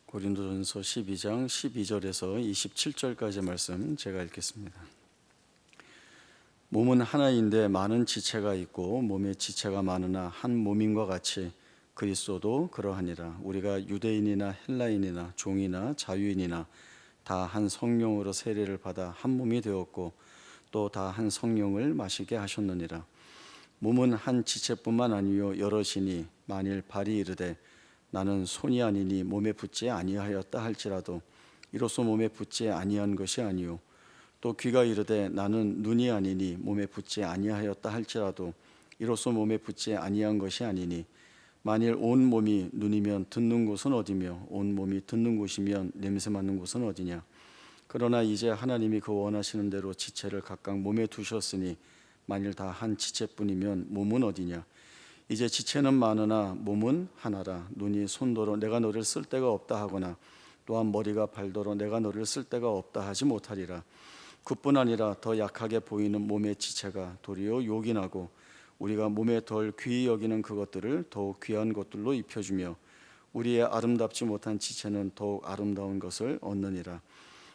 고린도전서 12장 12절에서 27절까지 말씀 제가 읽겠습니다. 몸은 하나인데 많은 지체가 있고 몸에 지체가 많으나 한 몸인과 같이 그리스도도 그러하니라. 우리가 유대인이나 헬라인이나 종이나 자유인이나 다 한 성령으로 세례를 받아 한 몸이 되었고 또 다 한 성령을 마시게 하셨느니라. 몸은 한 지체뿐만 아니요 여럿이니 만일 발이 이르되 나는 손이 아니니 몸에 붙지 아니하였다 할지라도 이로써 몸에 붙지 아니한 것이 아니요 또 귀가 이르되 나는 눈이 아니니 몸에 붙지 아니하였다 할지라도 이로써 몸에 붙지 아니한 것이 아니니 만일 온 몸이 눈이면 듣는 곳은 어디며 온 몸이 듣는 곳이면 냄새 맡는 곳은 어디냐. 그러나 이제 하나님이 그 원하시는 대로 지체를 각각 몸에 두셨으니 만일 다 한 지체뿐이면 몸은 어디냐. 이제 지체는 많으나 몸은 하나라. 눈이 손도로 내가 너를 쓸 데가 없다 하거나 또한 머리가 발도로 내가 너를 쓸 데가 없다 하지 못하리라. 그뿐 아니라 더 약하게 보이는 몸의 지체가 도리어 요긴하고 우리가 몸에 덜 귀히 여기는 그것들을 더욱 귀한 것들로 입혀주며 우리의 아름답지 못한 지체는 더욱 아름다운 것을 얻느니라.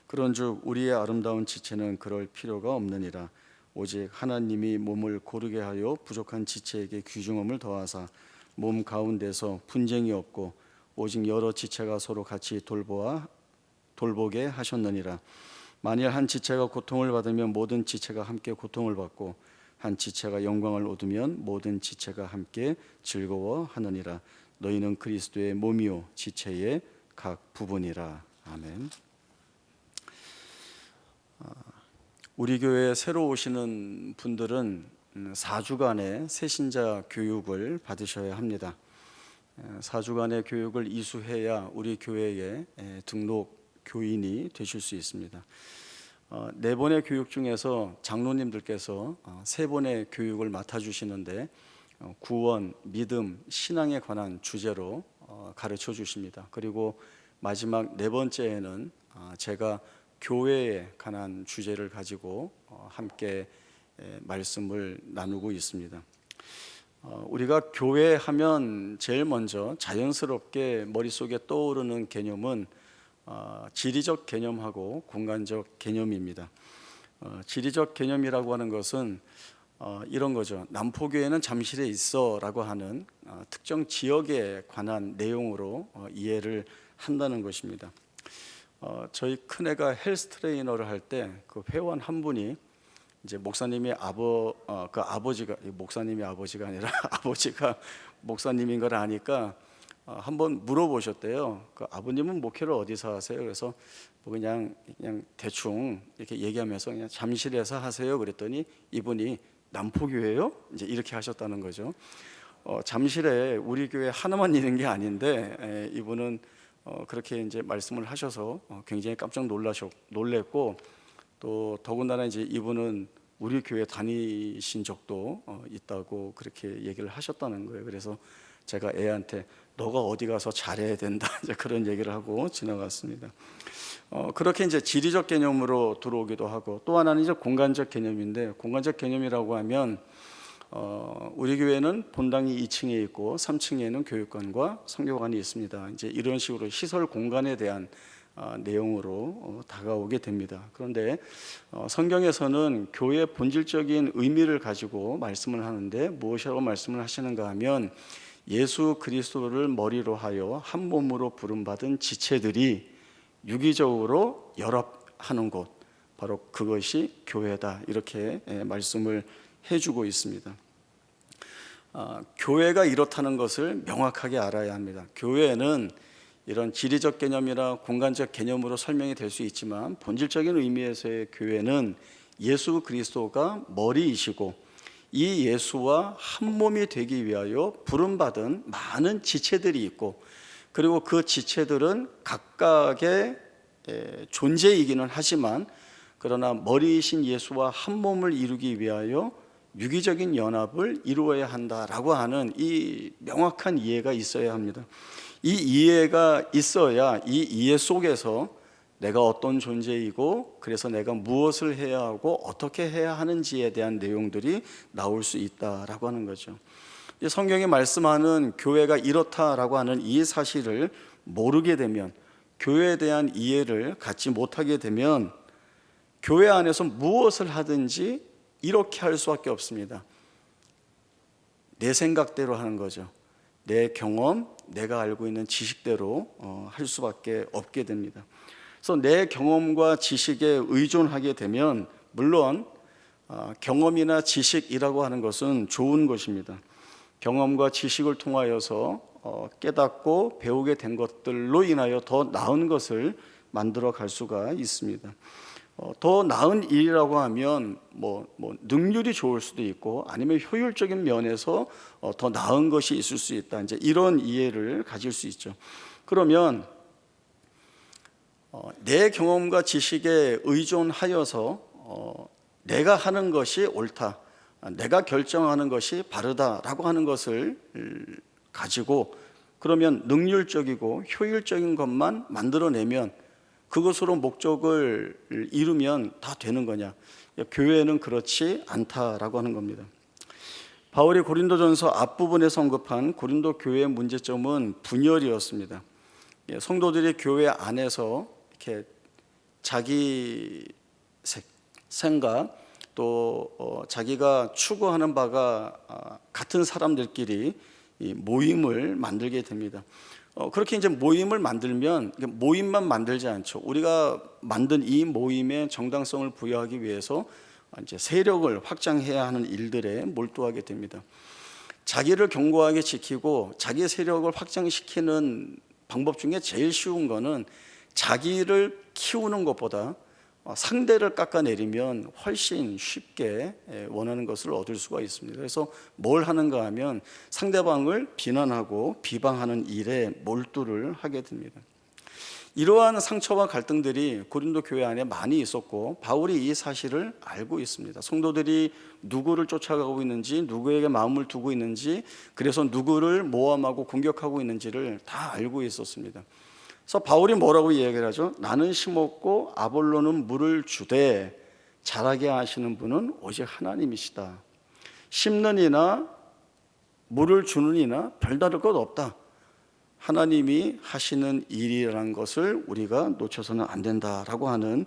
그런즉 우리의 아름다운 지체는 그럴 필요가 없느니라. 오직 하나님이 몸을 고르게 하여 부족한 지체에게 귀중함을 더하사 몸 가운데서 분쟁이 없고 오직 여러 지체가 서로 같이 돌보게 하셨느니라. 만일 한 지체가 고통을 받으면 모든 지체가 함께 고통을 받고 한 지체가 영광을 얻으면 모든 지체가 함께 즐거워하느니라. 너희는 그리스도의 몸이요 지체의 각 부분이라. 아멘. 우리 교회에 새로 오시는 분들은 4주간의 새신자 교육을 받으셔야 합니다. 4주간의 교육을 이수해야 우리 교회에 등록 교인이 되실 수 있습니다. 4번의 교육 중에서 장로님들께서 3번의 교육을 맡아주시는데 구원, 믿음, 신앙에 관한 주제로 가르쳐 주십니다. 그리고 마지막 4번째에는 제가 교회에 관한 주제를 가지고 함께 말씀을 나누고 있습니다. 우리가 교회 하면 제일 먼저 자연스럽게 머릿속에 떠오르는 개념은 지리적 개념하고 공간적 개념입니다. 지리적 개념이라고 하는 것은 이런 거죠. 남포교회는 잠실에 있어 라고 하는 특정 지역에 관한 내용으로 이해를 한다는 것입니다. 저희 큰애가 헬스 트레이너를 할 때 그 회원 한 분이 이제 목사님이 아버지가 목사님이 아버지가 아니라 아버지가 목사님인 걸 아니까 한번 물어보셨대요. 그 아버님은 목회를 어디서 하세요? 그래서 뭐 그냥 대충 이렇게 얘기하면서 그냥 잠실에서 하세요. 그랬더니 이분이 남포교회요? 이제 이렇게 하셨다는 거죠. 잠실에 우리 교회 하나만 있는 게 아닌데 이분은 그렇게 이제 말씀을 하셔서 굉장히 깜짝 놀랬고 또 더군다나 이제 이분은 우리 교회 다니신 적도 있다고 그렇게 얘기를 하셨다는 거예요. 그래서 제가 애한테 너가 어디 가서 잘해야 된다 이제 그런 얘기를 하고 지나갔습니다. 그렇게 이제 지리적 개념으로 들어오기도 하고 또 하나는 이제 공간적 개념인데 공간적 개념이라고 하면 우리 교회는 본당이 2층에 있고 3층에는 교육관과 선교관이 있습니다. 이제 이런 식으로 시설 공간에 대한 내용으로 다가오게 됩니다. 그런데 성경에서는 교회의 본질적인 의미를 가지고 말씀을 하는데 무엇이라고 말씀을 하시는가 하면 예수 그리스도를 머리로 하여 한 몸으로 부름받은 지체들이 유기적으로 연합하는 곳, 바로 그것이 교회다 이렇게 말씀을 해주고 있습니다. 교회가 이렇다는 것을 명확하게 알아야 합니다. 교회는 이런 지리적 개념이나 공간적 개념으로 설명이 될 수 있지만 본질적인 의미에서의 교회는 예수 그리스도가 머리이시고 이 예수와 한 몸이 되기 위하여 부름받은 많은 지체들이 있고 그리고 그 지체들은 각각의 존재이기는 하지만 그러나 머리이신 예수와 한 몸을 이루기 위하여 유기적인 연합을 이루어야 한다라고 하는 이 명확한 이해가 있어야 합니다. 이 이해가 있어야 이 이해 속에서 내가 어떤 존재이고 그래서 내가 무엇을 해야 하고 어떻게 해야 하는지에 대한 내용들이 나올 수 있다라고 하는 거죠. 성경이 말씀하는 교회가 이렇다라고 하는 이 사실을 모르게 되면 교회에 대한 이해를 갖지 못하게 되면 교회 안에서 무엇을 하든지 이렇게 할 수밖에 없습니다. 내 생각대로 하는 거죠. 내 경험, 내가 알고 있는 지식대로 할 수밖에 없게 됩니다. 그래서 내 경험과 지식에 의존하게 되면 물론 경험이나 지식이라고 하는 것은 좋은 것입니다. 경험과 지식을 통하여서 깨닫고 배우게 된 것들로 인하여 더 나은 것을 만들어 갈 수가 있습니다. 더 나은 일이라고 하면 능률이 좋을 수도 있고 아니면 효율적인 면에서 더 나은 것이 있을 수 있다. 이제 이런 이해를 가질 수 있죠. 그러면 내 경험과 지식에 의존하여서 내가 하는 것이 옳다, 내가 결정하는 것이 바르다라고 하는 것을 가지고 그러면 능률적이고 효율적인 것만 만들어내면 그것으로 목적을 이루면 다 되는 거냐? 교회는 그렇지 않다라고 하는 겁니다. 바울이 고린도전서 앞부분에서 언급한 고린도 교회의 문제점은 분열이었습니다. 성도들이 교회 안에서 이렇게 자기 생각 또 자기가 추구하는 바가 같은 사람들끼리 모임을 만들게 됩니다. 그렇게 이제 모임을 만들면 모임만 만들지 않죠. 우리가 만든 이 모임의 정당성을 부여하기 위해서 이제 세력을 확장해야 하는 일들에 몰두하게 됩니다. 자기를 견고하게 지키고 자기 세력을 확장시키는 방법 중에 제일 쉬운 거는 자기를 키우는 것보다 상대를 깎아내리면 훨씬 쉽게 원하는 것을 얻을 수가 있습니다. 그래서 뭘 하는가 하면 상대방을 비난하고 비방하는 일에 몰두를 하게 됩니다. 이러한 상처와 갈등들이 고린도 교회 안에 많이 있었고 바울이 이 사실을 알고 있습니다. 성도들이 누구를 쫓아가고 있는지, 누구에게 마음을 두고 있는지, 그래서 누구를 모함하고 공격하고 있는지를 다 알고 있었습니다. 그래서 바울이 뭐라고 이야기를 하죠? 나는 심었고 아볼로는 물을 주되 자라게 하시는 분은 오직 하나님이시다. 심는 이나 물을 주는 이나 별다를 것 없다. 하나님이 하시는 일이라는 것을 우리가 놓쳐서는 안 된다라고 하는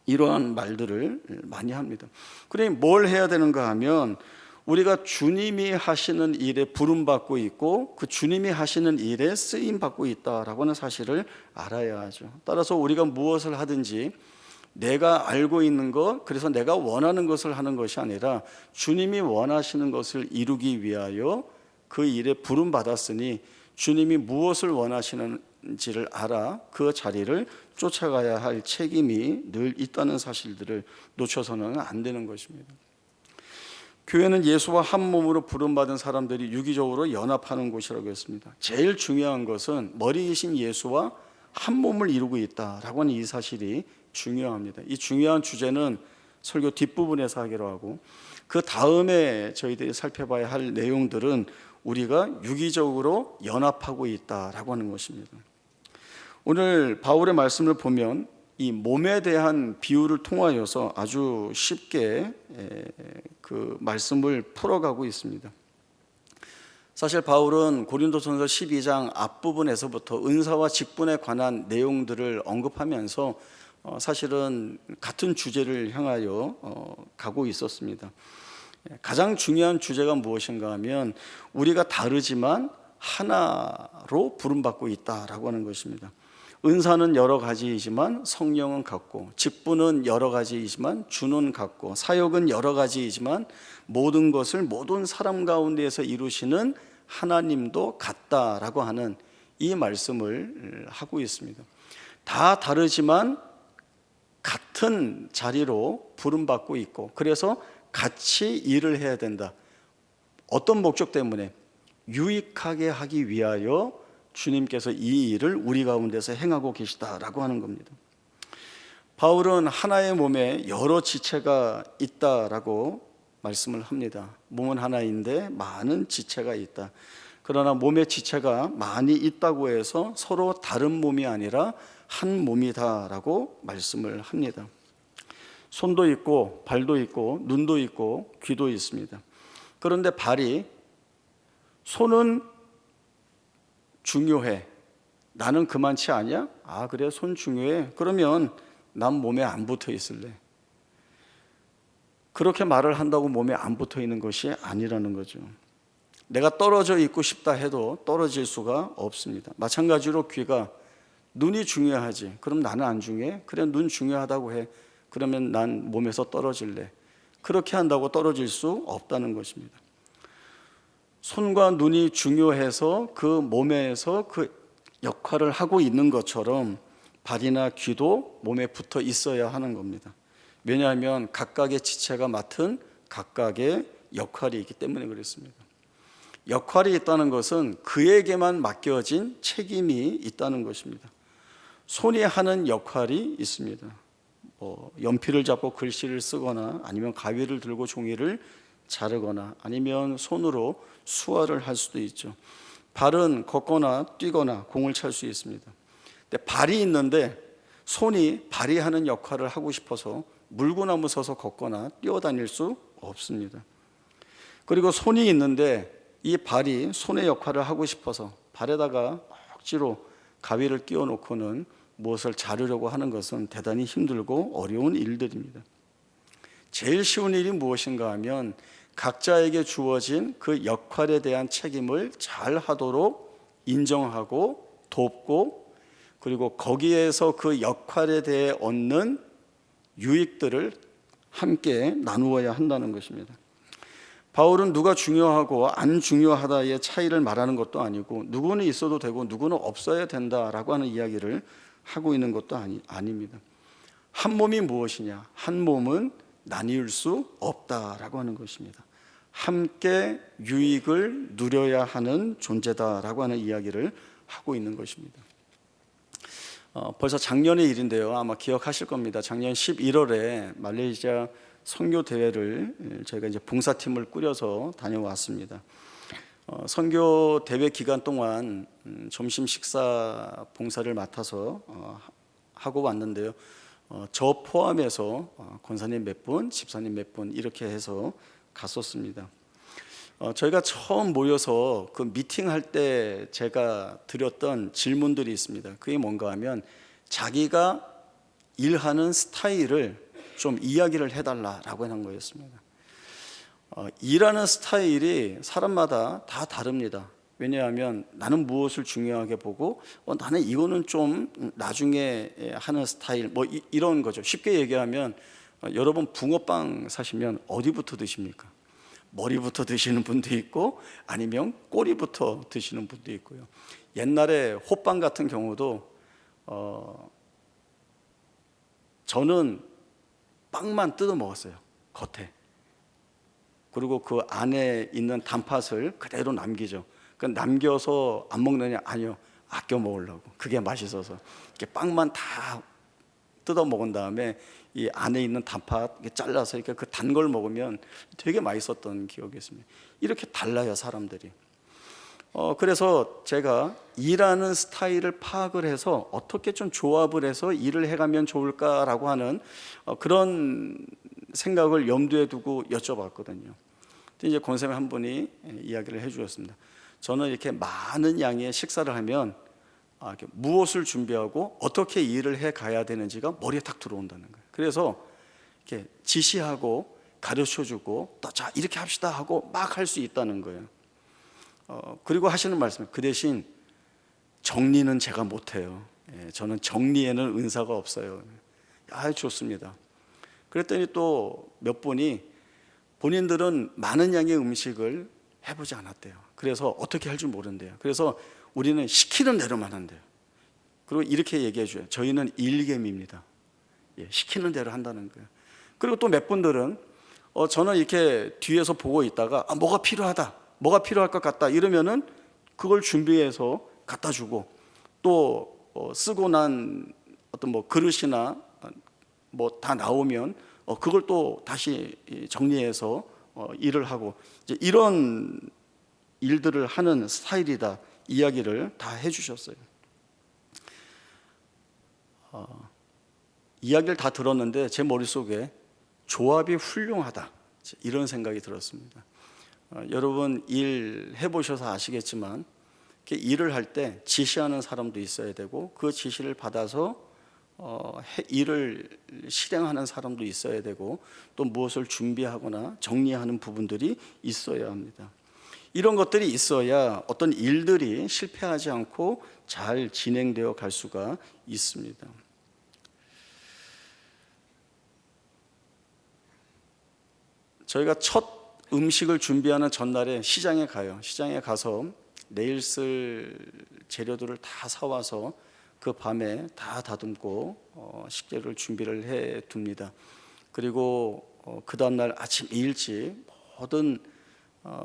이러한 말들을 많이 합니다. 그러니 뭘 해야 되는가 하면 우리가 주님이 하시는 일에 부름받고 있고 그 주님이 하시는 일에 쓰임받고 있다라고 하는 사실을 알아야 하죠. 따라서 우리가 무엇을 하든지 내가 알고 있는 것, 그래서 내가 원하는 것을 하는 것이 아니라 주님이 원하시는 것을 이루기 위하여 그 일에 부름받았으니 주님이 무엇을 원하시는지를 알아 그 자리를 쫓아가야 할 책임이 늘 있다는 사실들을 놓쳐서는 안 되는 것입니다. 교회는 예수와 한 몸으로 부름받은 사람들이 유기적으로 연합하는 곳이라고 했습니다. 제일 중요한 것은 머리이신 예수와 한 몸을 이루고 있다라고 하는 이 사실이 중요합니다. 이 중요한 주제는 설교 뒷부분에서 하기로 하고 그 다음에 저희들이 살펴봐야 할 내용들은 우리가 유기적으로 연합하고 있다라고 하는 것입니다. 오늘 바울의 말씀을 보면 이 몸에 대한 비유를 통하여서 아주 쉽게 그 말씀을 풀어가고 있습니다. 사실 바울은 고린도전서 12장 앞부분에서부터 은사와 직분에 관한 내용들을 언급하면서 사실은 같은 주제를 향하여 가고 있었습니다. 가장 중요한 주제가 무엇인가 하면 우리가 다르지만 하나로 부름받고 있다라고 하는 것입니다. 은사는 여러 가지이지만 성령은 같고, 직분은 여러 가지이지만 주는 같고, 사역은 여러 가지이지만 모든 것을 모든 사람 가운데에서 이루시는 하나님도 같다라고 하는 이 말씀을 하고 있습니다. 다 다르지만 같은 자리로 부름받고 있고, 그래서 같이 일을 해야 된다. 어떤 목적 때문에? 유익하게 하기 위하여 주님께서 이 일을 우리 가운데서 행하고 계시다라고 하는 겁니다. 바울은 하나의 몸에 여러 지체가 있다라고 말씀을 합니다. 몸은 하나인데 많은 지체가 있다. 그러나 몸의 지체가 많이 있다고 해서 서로 다른 몸이 아니라 한 몸이다라고 말씀을 합니다. 손도 있고 발도 있고 눈도 있고 귀도 있습니다. 그런데 손은 중요해. 나는 그만치 않냐? 아, 그래, 손 중요해. 그러면 난 몸에 안 붙어 있을래. 그렇게 말을 한다고 몸에 안 붙어 있는 것이 아니라는 거죠. 내가 떨어져 있고 싶다 해도 떨어질 수가 없습니다. 마찬가지로 귀가, 눈이 중요하지. 그럼 나는 안 중요해? 그래, 눈 중요하다고 해. 그러면 난 몸에서 떨어질래. 그렇게 한다고 떨어질 수 없다는 것입니다. 손과 눈이 중요해서 그 몸에서 그 역할을 하고 있는 것처럼 발이나 귀도 몸에 붙어 있어야 하는 겁니다. 왜냐하면 각각의 지체가 맡은 각각의 역할이 있기 때문에 그렇습니다. 역할이 있다는 것은 그에게만 맡겨진 책임이 있다는 것입니다. 손이 하는 역할이 있습니다. 연필을 잡고 글씨를 쓰거나 아니면 가위를 들고 종이를 자르거나 아니면 손으로 수화를 할 수도 있죠. 발은 걷거나 뛰거나 공을 찰 수 있습니다. 근데 발이 있는데 손이 발휘하는 역할을 하고 싶어서 물구나무 서서 걷거나 뛰어다닐 수 없습니다. 그리고 손이 있는데 이 발이 손의 역할을 하고 싶어서 발에다가 억지로 가위를 끼워 놓고는 무엇을 자르려고 하는 것은 대단히 힘들고 어려운 일들입니다. 제일 쉬운 일이 무엇인가 하면 각자에게 주어진 그 역할에 대한 책임을 잘 하도록 인정하고 돕고, 그리고 거기에서 그 역할에 대해 얻는 유익들을 함께 나누어야 한다는 것입니다. 바울은 누가 중요하고 안 중요하다의 차이를 말하는 것도 아니고 누구는 있어도 되고 누구는 없어야 된다라고 하는 이야기를 하고 있는 것도 아닙니다. 한 몸이 무엇이냐? 한 몸은 나뉠 수 없다라고 하는 것입니다. 함께 유익을 누려야 하는 존재다라고 하는 이야기를 하고 있는 것입니다. 벌써 작년의 일인데요. 아마 기억하실 겁니다. 작년 11월에 말레이시아 선교 대회를 저희가 이제 봉사팀을 꾸려서 다녀왔습니다. 선교 대회 기간 동안 점심 식사 봉사를 맡아서 하고 왔는데요. 저 포함해서 권사님 몇 분, 집사님 몇 분 이렇게 해서 갔었습니다. 저희가 처음 모여서 그 미팅할 때 제가 드렸던 질문들이 있습니다. 그게 뭔가 하면 자기가 일하는 스타일을 좀 이야기를 해달라라고 한 거였습니다. 일하는 스타일이 사람마다 다 다릅니다. 왜냐하면 나는 무엇을 중요하게 보고 나는 이거는 좀 나중에 하는 스타일 뭐 이런 거죠. 쉽게 얘기하면 여러분 붕어빵 사시면 어디부터 드십니까? 머리부터 드시는 분도 있고 아니면 꼬리부터 드시는 분도 있고요. 옛날에 호빵 같은 경우도 저는 빵만 뜯어 먹었어요. 겉에. 그리고 그 안에 있는 단팥을 그대로 남기죠. 그 남겨서 안 먹느냐? 아니요. 아껴 먹으려고. 그게 맛있어서. 이렇게 빵만 다 뜯어 먹은 다음에 이 안에 있는 단팥 잘라서 이렇게 그 단 걸 먹으면 되게 맛있었던 기억이 있습니다. 이렇게 달라요, 사람들이. 그래서 제가 일하는 스타일을 파악을 해서 어떻게 좀 조합을 해서 일을 해가면 좋을까라고 하는 그런 생각을 염두에 두고 여쭤봤거든요. 근데 이제 권사님 한 분이 이야기를 해주셨습니다. 저는 이렇게 많은 양의 식사를 하면 이렇게 무엇을 준비하고 어떻게 일을 해 가야 되는지가 머리에 탁 들어온다는 거예요. 그래서 이렇게 지시하고 가르쳐주고 또 자 이렇게 합시다 하고 막 할 수 있다는 거예요. 그리고 하시는 말씀, 그 대신 정리는 제가 못해요. 저는 정리에는 은사가 없어요. 좋습니다. 그랬더니 또 몇 분이 본인들은 많은 양의 음식을 해보지 않았대요. 그래서 어떻게 할 줄 모른대요. 그래서 우리는 시키는 대로만 한대요. 그리고 이렇게 얘기해 줘요. 저희는 일개미입니다. 시키는 대로 한다는 거예요. 그리고 또 몇 분들은 저는 이렇게 뒤에서 보고 있다가 뭐가 필요하다, 뭐가 필요할 것 같다 이러면은 그걸 준비해서 갖다 주고 또 쓰고 난 어떤 뭐 그릇이나 뭐 다 나오면 그걸 또 다시 정리해서 일을 하고 이제 이런 일들을 하는 스타일이다 이야기를 다 해주셨어요. 이야기를 다 들었는데 제 머릿속에 조합이 훌륭하다 이런 생각이 들었습니다. 여러분 일 해보셔서 아시겠지만 일을 할 때 지시하는 사람도 있어야 되고 그 지시를 받아서 일을 실행하는 사람도 있어야 되고 또 무엇을 준비하거나 정리하는 부분들이 있어야 합니다. 이런 것들이 있어야 어떤 일들이 실패하지 않고 잘 진행되어 갈 수가 있습니다. 저희가 첫 음식을 준비하는 전날에 시장에 가요. 시장에 가서 내일 쓸 재료들을 다 사와서 그 밤에 다 다듬고 식재료를 준비를 해 둡니다. 그리고 그 다음날 아침 일찍 모든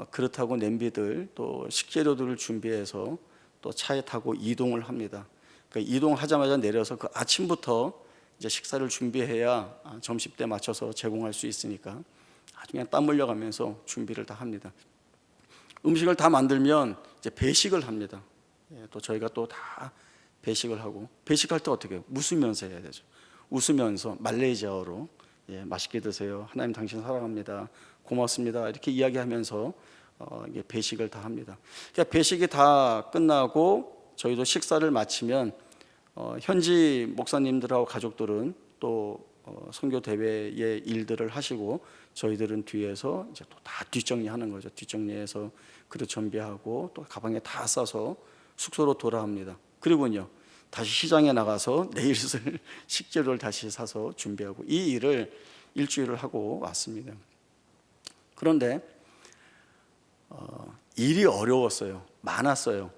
그릇하고 냄비들 또 식재료들을 준비해서 또 차에 타고 이동을 합니다. 그러니까 이동하자마자 내려서 그 아침부터 이제 식사를 준비해야 점심 때 맞춰서 제공할 수 있으니까 아주 그냥 땀 흘려가면서 준비를 다 합니다. 음식을 다 만들면 이제 배식을 합니다. 또 저희가 또 다 배식을 하고, 배식할 때 어떻게 해요? 웃으면서 해야 되죠. 웃으면서 말레이시아어로 맛있게 드세요, 하나님 당신 사랑합니다, 고맙습니다, 이렇게 이야기하면서 이게 배식을 다 합니다. 그러니까 배식이 다 끝나고 저희도 식사를 마치면 현지 목사님들하고 가족들은 또 선교 대회의 일들을 하시고 저희들은 뒤에서 이제 또 다 뒷정리하는 거죠. 뒷정리해서 그릇 준비하고 또 가방에 다 싸서 숙소로 돌아옵니다. 그리고요 다시 시장에 나가서 내일 쓸 식재료를 다시 사서 준비하고 이 일을 일주일을 하고 왔습니다. 그런데 일이 어려웠어요. 많았어요.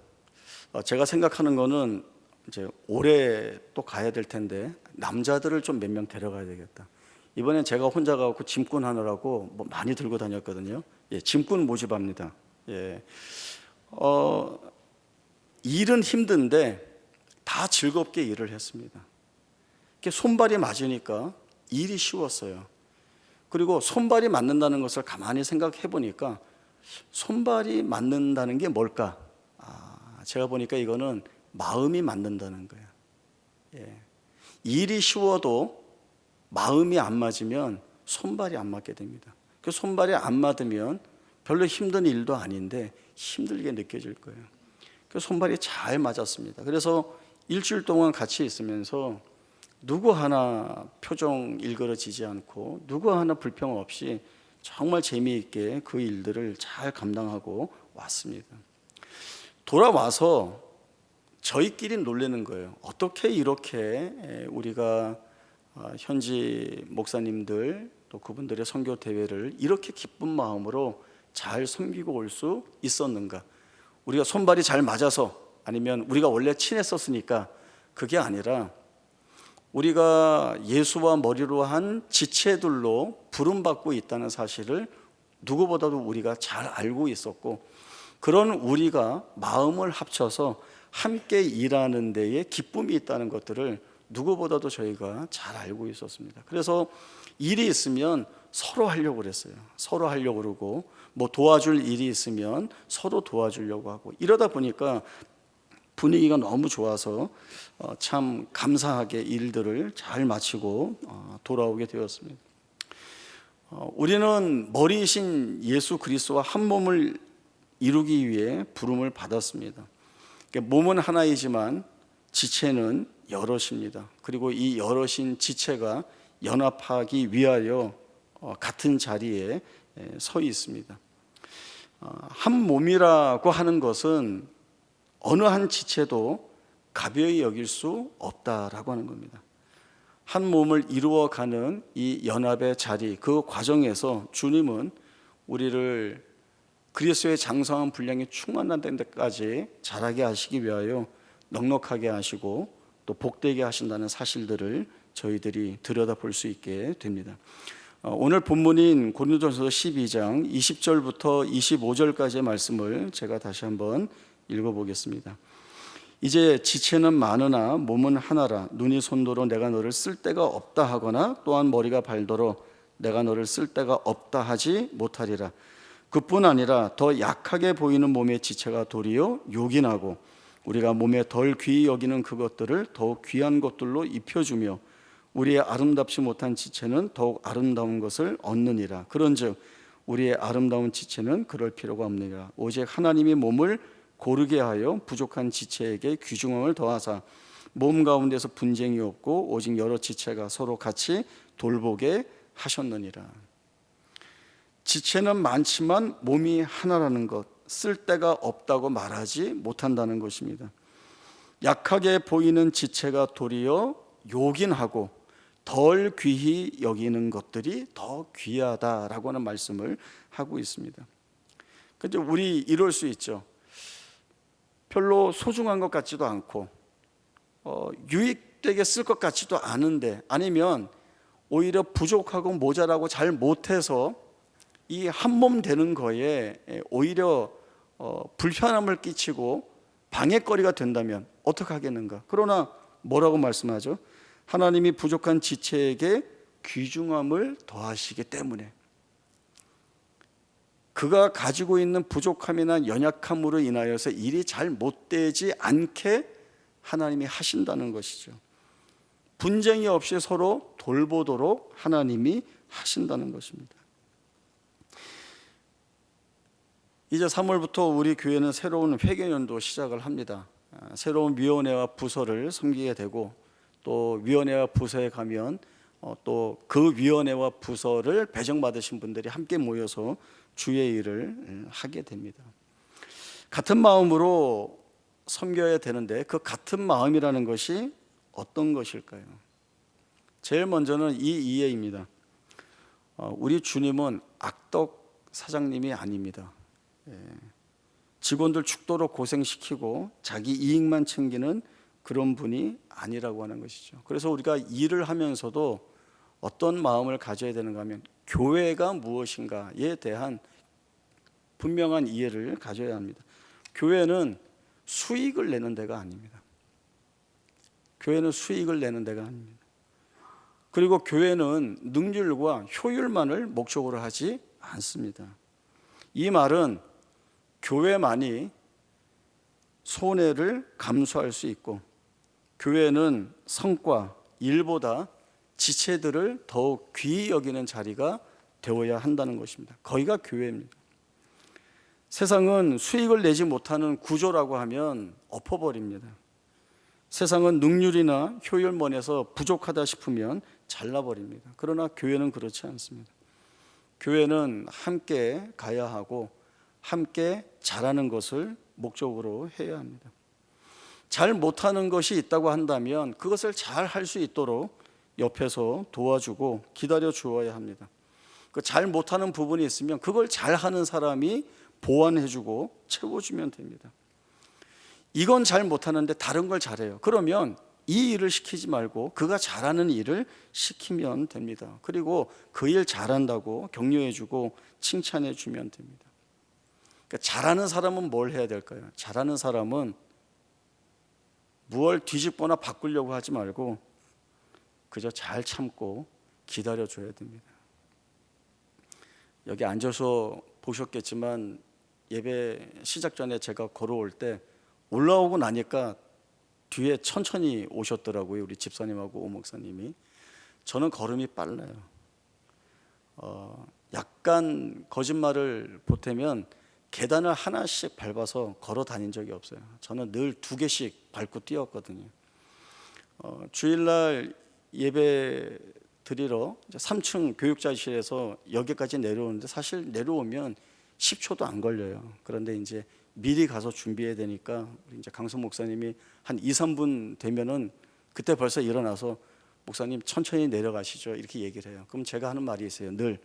제가 생각하는 거는 이제 올해 또 가야 될 텐데 남자들을 좀 몇 명 데려가야 되겠다. 이번엔 제가 혼자 가고 짐꾼 하느라고 뭐 많이 들고 다녔거든요. 짐꾼 모집합니다. 일은 힘든데 다 즐겁게 일을 했습니다. 손발이 맞으니까 일이 쉬웠어요. 그리고 손발이 맞는다는 것을 가만히 생각해 보니까 손발이 맞는다는 게 뭘까? 제가 보니까 이거는 마음이 맞는다는 거예요. 일이 쉬워도 마음이 안 맞으면 손발이 안 맞게 됩니다. 그 손발이 안 맞으면 별로 힘든 일도 아닌데 힘들게 느껴질 거예요. 그 손발이 잘 맞았습니다. 그래서 일주일 동안 같이 있으면서 누구 하나 표정 일그러지지 않고 누구 하나 불평 없이 정말 재미있게 그 일들을 잘 감당하고 왔습니다. 돌아와서 저희끼리 놀라는 거예요. 어떻게 이렇게 우리가 현지 목사님들 또 그분들의 선교 대회를 이렇게 기쁜 마음으로 잘 섬기고 올 수 있었는가? 우리가 손발이 잘 맞아서 아니면 우리가 원래 친했었으니까 그게 아니라 우리가 예수와 머리로 한 지체들로 부름받고 있다는 사실을 누구보다도 우리가 잘 알고 있었고 그런 우리가 마음을 합쳐서 함께 일하는 데에 기쁨이 있다는 것들을 누구보다도 저희가 잘 알고 있었습니다. 그래서 일이 있으면 서로 하려고 그랬어요. 서로 하려고 그러고 뭐 도와줄 일이 있으면 서로 도와주려고 하고 이러다 보니까 분위기가 너무 좋아서 참 감사하게 일들을 잘 마치고 돌아오게 되었습니다. 우리는 머리이신 예수 그리스도와 한 몸을 이루기 위해 부름을 받았습니다. 몸은 하나이지만 지체는 여럿입니다. 그리고 이 여럿인 지체가 연합하기 위하여 같은 자리에 서 있습니다. 한 몸이라고 하는 것은 어느 한 지체도 가벼이 여길 수 없다라고 하는 겁니다. 한 몸을 이루어가는 이 연합의 자리, 그 과정에서 주님은 우리를 그리스도의 장성한 분량이 충만한 데까지 자라게 하시기 위하여 넉넉하게 하시고 또 복되게 하신다는 사실들을 저희들이 들여다볼 수 있게 됩니다. 오늘 본문인 고린도전서 12장 20절부터 25절까지의 말씀을 제가 다시 한번 읽어보겠습니다. 이제 지체는 많으나 몸은 하나라. 눈이 손도로 내가 너를 쓸 데가 없다 하거나 또한 머리가 발도로 내가 너를 쓸 데가 없다 하지 못하리라. 그뿐 아니라 더 약하게 보이는 몸의 지체가 도리어 요긴하고 우리가 몸에 덜 귀히 여기는 그것들을 더욱 귀한 것들로 입혀주며 우리의 아름답지 못한 지체는 더욱 아름다운 것을 얻느니라. 그런즉 우리의 아름다운 지체는 그럴 필요가 없느니라. 오직 하나님이 몸을 고르게 하여 부족한 지체에게 귀중함을 더하사 몸 가운데서 분쟁이 없고 오직 여러 지체가 서로 같이 돌보게 하셨느니라. 지체는 많지만 몸이 하나라는 것, 쓸데가 없다고 말하지 못한다는 것입니다. 약하게 보이는 지체가 도리어 요긴하고 덜 귀히 여기는 것들이 더 귀하다라고 하는 말씀을 하고 있습니다. 근데 우리 이럴 수 있죠. 별로 소중한 것 같지도 않고 유익되게 쓸 것 같지도 않은데, 아니면 오히려 부족하고 모자라고 잘 못해서 이 한 몸 되는 거에 오히려 불편함을 끼치고 방해거리가 된다면 어떻게 하겠는가? 그러나 뭐라고 말씀하죠? 하나님이 부족한 지체에게 귀중함을 더하시기 때문에, 그가 가지고 있는 부족함이나 연약함으로 인하여서 일이 잘 못되지 않게 하나님이 하신다는 것이죠. 분쟁이 없이 서로 돌보도록 하나님이 하신다는 것입니다. 이제 3월부터 우리 교회는 새로운 회계연도 시작을 합니다. 새로운 위원회와 부서를 섬기게 되고, 또 위원회와 부서에 가면 또 그 위원회와 부서를 배정받으신 분들이 함께 모여서 주의 일을 하게 됩니다. 같은 마음으로 섬겨야 되는데 그 같은 마음이라는 것이 어떤 것일까요? 제일 먼저는 이 이해입니다. 우리 주님은 악덕 사장님이 아닙니다. 직원들 죽도록 고생시키고 자기 이익만 챙기는 그런 분이 아니라고 하는 것이죠. 그래서 우리가 일을 하면서도 어떤 마음을 가져야 되는가 하면, 교회가 무엇인가에 대한 분명한 이해를 가져야 합니다. 교회는 수익을 내는 데가 아닙니다. 교회는 수익을 내는 데가 아닙니다. 그리고 교회는 능률과 효율만을 목적으로 하지 않습니다. 이 말은 교회만이 손해를 감수할 수 있고, 교회는 성과, 일보다 지체들을 더욱 귀히 여기는 자리가 되어야 한다는 것입니다. 거기가 교회입니다. 세상은 수익을 내지 못하는 구조라고 하면 엎어버립니다. 세상은 능률이나 효율면에서 부족하다 싶으면 잘라버립니다. 그러나 교회는 그렇지 않습니다. 교회는 함께 가야 하고 함께 잘하는 것을 목적으로 해야 합니다. 잘 못하는 것이 있다고 한다면 그것을 잘 할 수 있도록 옆에서 도와주고 기다려 주어야 합니다. 그 잘 못하는 부분이 있으면 그걸 잘하는 사람이 보완해주고 채워주면 됩니다. 이건 잘 못하는데 다른 걸 잘해요. 그러면 이 일을 시키지 말고 그가 잘하는 일을 시키면 됩니다. 그리고 그 일 잘한다고 격려해주고 칭찬해주면 됩니다. 그러니까 잘하는 사람은 뭘 해야 될까요? 잘하는 사람은 무얼 뒤집거나 바꾸려고 하지 말고 그저 잘 참고 기다려줘야 됩니다. 여기 앉아서 보셨겠지만 예배 시작 전에 제가 걸어올 때 올라오고 나니까 뒤에 천천히 오셨더라고요. 우리 집사님하고 오 목사님이. 저는 걸음이 빨라요. 약간 거짓말을 보태면 계단을 하나씩 밟아서 걸어 다닌 적이 없어요. 저는 늘 2개씩 밟고 뛰었거든요. 주일날 예배 드리러 3층 교육자실에서 여기까지 내려오는데 사실 내려오면 10초도 안 걸려요. 그런데 이제 미리 가서 준비해야 되니까 우리 이제 강성 목사님이 한 2, 3분 되면은 그때 벌써 일어나서 목사님 천천히 내려가시죠 이렇게 얘기를 해요. 그럼 제가 하는 말이 있어요. 늘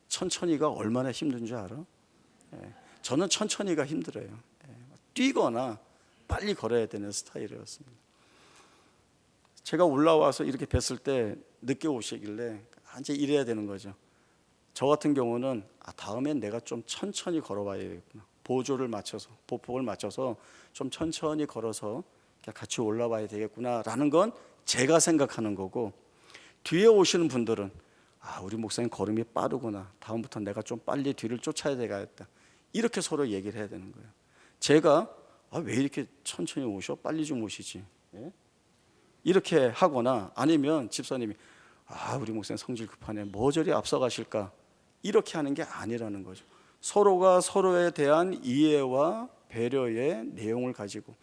천천히가 얼마나 힘든 줄 알아? 저는 천천히가 힘들어요. 뛰거나 빨리 걸어야 되는 스타일이었습니다. 제가 올라와서 이렇게 뵀을 때 늦게 오시길래 이제 이래야 되는 거죠. 저 같은 경우는 다음엔 내가 좀 천천히 걸어봐야 되겠구나. 보조를 맞춰서, 보폭을 맞춰서 좀 천천히 걸어서 같이 올라와야 되겠구나라는 건 제가 생각하는 거고, 뒤에 오시는 분들은 우리 목사님 걸음이 빠르구나. 다음부터 내가 좀 빨리 뒤를 쫓아야 되겠다. 이렇게 서로 얘기를 해야 되는 거예요. 제가 왜 이렇게 천천히 오셔? 빨리 좀 오시지. 이렇게 하거나 아니면 집사님이 우리 목사님 성질 급하네. 뭐 저리 앞서가실까? 이렇게 하는 게 아니라는 거죠. 서로가 서로에 대한 이해와 배려의 내용을 가지고,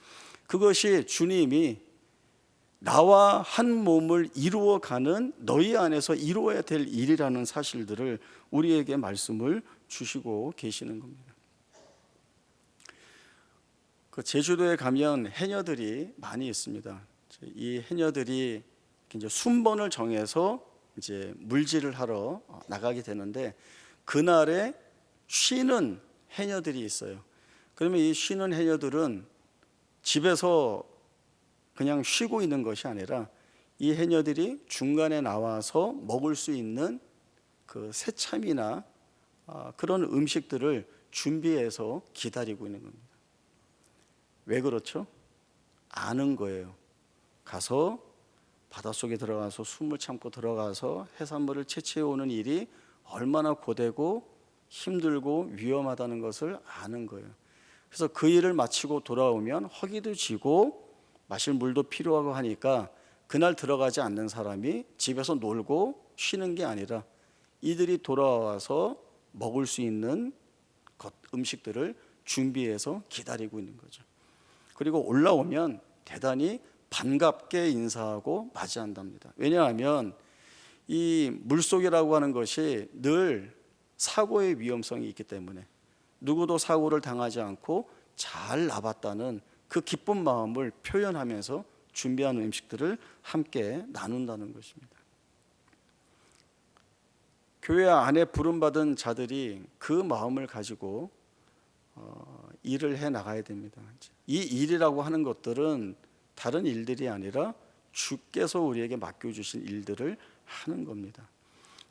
그것이 주님이 나와 한 몸을 이루어가는 너희 안에서 이루어야 될 일이라는 사실들을 우리에게 말씀을 주시고 계시는 겁니다. 그 제주도에 가면 해녀들이 많이 있습니다. 이 해녀들이 이제 순번을 정해서 이제 물질을 하러 나가게 되는데, 그날에 쉬는 해녀들이 있어요. 그러면 이 쉬는 해녀들은 집에서 그냥 쉬고 있는 것이 아니라 이 해녀들이 중간에 나와서 먹을 수 있는 그 새참이나 그런 음식들을 준비해서 기다리고 있는 겁니다. 왜 그렇죠? 아는 거예요. 가서 바닷속에 들어가서 숨을 참고 들어가서 해산물을 채취해 오는 일이 얼마나 고되고 힘들고 위험하다는 것을 아는 거예요. 그래서 그 일을 마치고 돌아오면 허기도 지고 마실 물도 필요하고 하니까 그날 들어가지 않는 사람이 집에서 놀고 쉬는 게 아니라 이들이 돌아와서 먹을 수 있는 음식들을 준비해서 기다리고 있는 거죠. 그리고 올라오면 대단히 반갑게 인사하고 맞이한답니다. 왜냐하면 이 물속이라고 하는 것이 늘 사고의 위험성이 있기 때문에 누구도 사고를 당하지 않고 잘 나봤다는 그 기쁜 마음을 표현하면서 준비한 음식들을 함께 나눈다는 것입니다. 교회 안에 부름받은 자들이 그 마음을 가지고 일을 해 나가야 됩니다. 이 일이라고 하는 것들은 다른 일들이 아니라 주께서 우리에게 맡겨주신 일들을 하는 겁니다.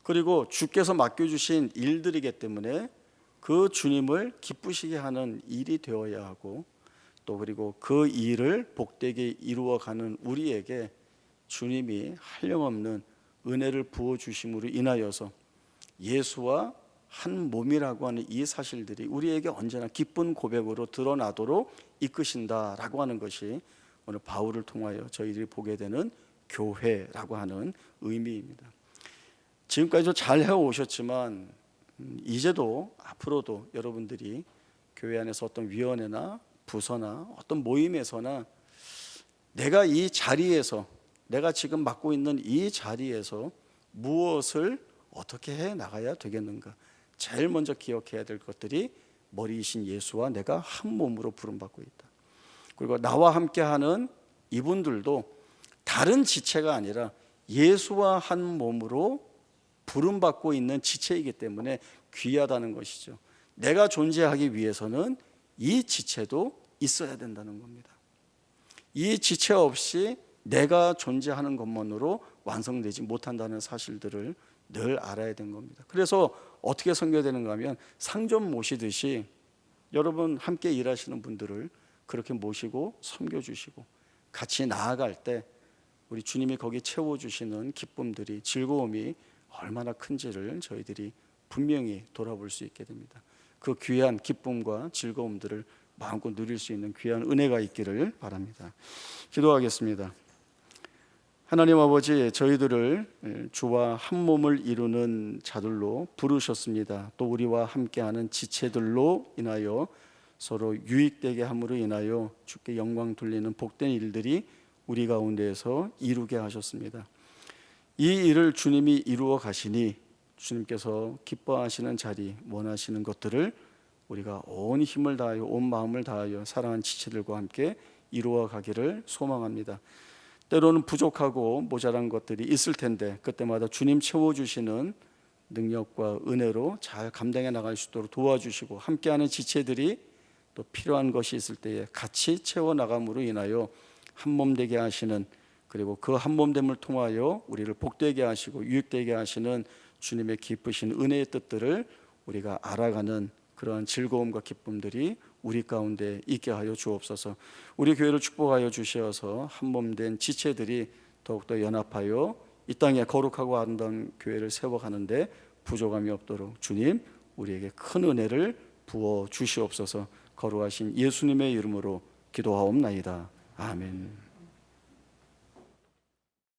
그리고 주께서 맡겨주신 일들이기 때문에 그 주님을 기쁘시게 하는 일이 되어야 하고, 또 그리고 그 일을 복되게 이루어가는 우리에게 주님이 한량없는 은혜를 부어주심으로 인하여서 예수와 한 몸이라고 하는 이 사실들이 우리에게 언제나 기쁜 고백으로 드러나도록 이끄신다라고 하는 것이 오늘 바울을 통하여 저희들이 보게 되는 교회라고 하는 의미입니다. 지금까지도 잘 해오셨지만 이제도 앞으로도 여러분들이 교회 안에서 어떤 위원회나 부서나 어떤 모임에서나 내가 이 자리에서, 내가 지금 맡고 있는 이 자리에서 무엇을 어떻게 해 나가야 되겠는가, 제일 먼저 기억해야 될 것들이 머리이신 예수와 내가 한 몸으로 부름받고 있다. 그리고 나와 함께하는 이분들도 다른 지체가 아니라 예수와 한 몸으로 부름받고 있는 지체이기 때문에 귀하다는 것이죠. 내가 존재하기 위해서는 이 지체도 있어야 된다는 겁니다. 이 지체 없이 내가 존재하는 것만으로 완성되지 못한다는 사실들을 늘 알아야 되는 겁니다. 그래서 어떻게 섬겨되는가 하면 상점 모시듯이 여러분 함께 일하시는 분들을 그렇게 모시고 섬겨주시고 같이 나아갈 때 우리 주님이 거기 채워주시는 기쁨들이, 즐거움이 얼마나 큰지를 저희들이 분명히 돌아볼 수 있게 됩니다. 그 귀한 기쁨과 즐거움들을 마음껏 누릴 수 있는 귀한 은혜가 있기를 바랍니다. 기도하겠습니다. 하나님 아버지, 저희들을 주와 한 몸을 이루는 자들로 부르셨습니다. 또 우리와 함께하는 지체들로 인하여 서로 유익되게 함으로 인하여 주께 영광 돌리는 복된 일들이 우리 가운데에서 이루게 하셨습니다. 이 일을 주님이 이루어 가시니 주님께서 기뻐하시는 자리, 원하시는 것들을 우리가 온 힘을 다하여 온 마음을 다하여 사랑하는 지체들과 함께 이루어 가기를 소망합니다. 때로는 부족하고 모자란 것들이 있을 텐데 그때마다 주님 채워주시는 능력과 은혜로 잘 감당해 나갈 수 있도록 도와주시고, 함께하는 지체들이 또 필요한 것이 있을 때에 같이 채워나감으로 인하여 한몸 되게 하시는, 그리고 그 한몸됨을 통하여 우리를 복되게 하시고 유익되게 하시는 주님의 기쁘신 은혜의 뜻들을 우리가 알아가는 그러한 즐거움과 기쁨들이 우리 가운데 있게 하여 주옵소서. 우리 교회를 축복하여 주시어서 한몸된 지체들이 더욱더 연합하여 이 땅에 거룩하고 아름다운 교회를 세워가는데 부족함이 없도록 주님 우리에게 큰 은혜를 부어 주시옵소서. 거룩하신 예수님의 이름으로 기도하옵나이다. 아멘.